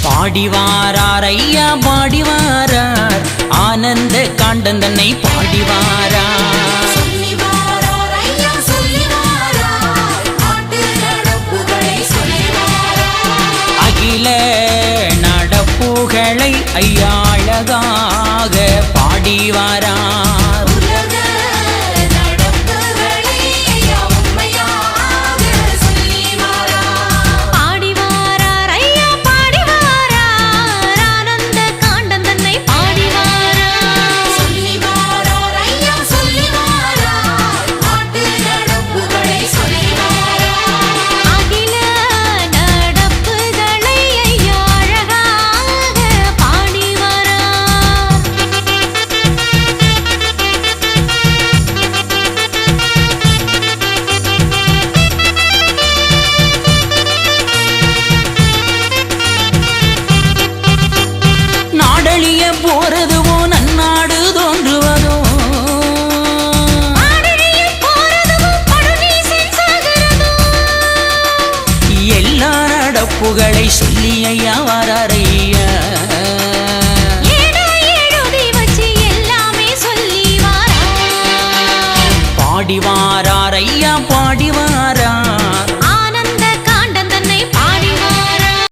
பாடிவாரார் ஐயா பாடிவாரார் ஆனந்த காண்டன் தன்னை பாடிவாரார் அகில நடப்புகளை ஐயா அழகாக பாடிவாரார் போறதுவோ நன்னாடு தோன்றுவதோ எல்லா நடப்புகளை சொல்லி ஐயா வாராரையா பாடிவாரார் ஐயா பாடிவாரார்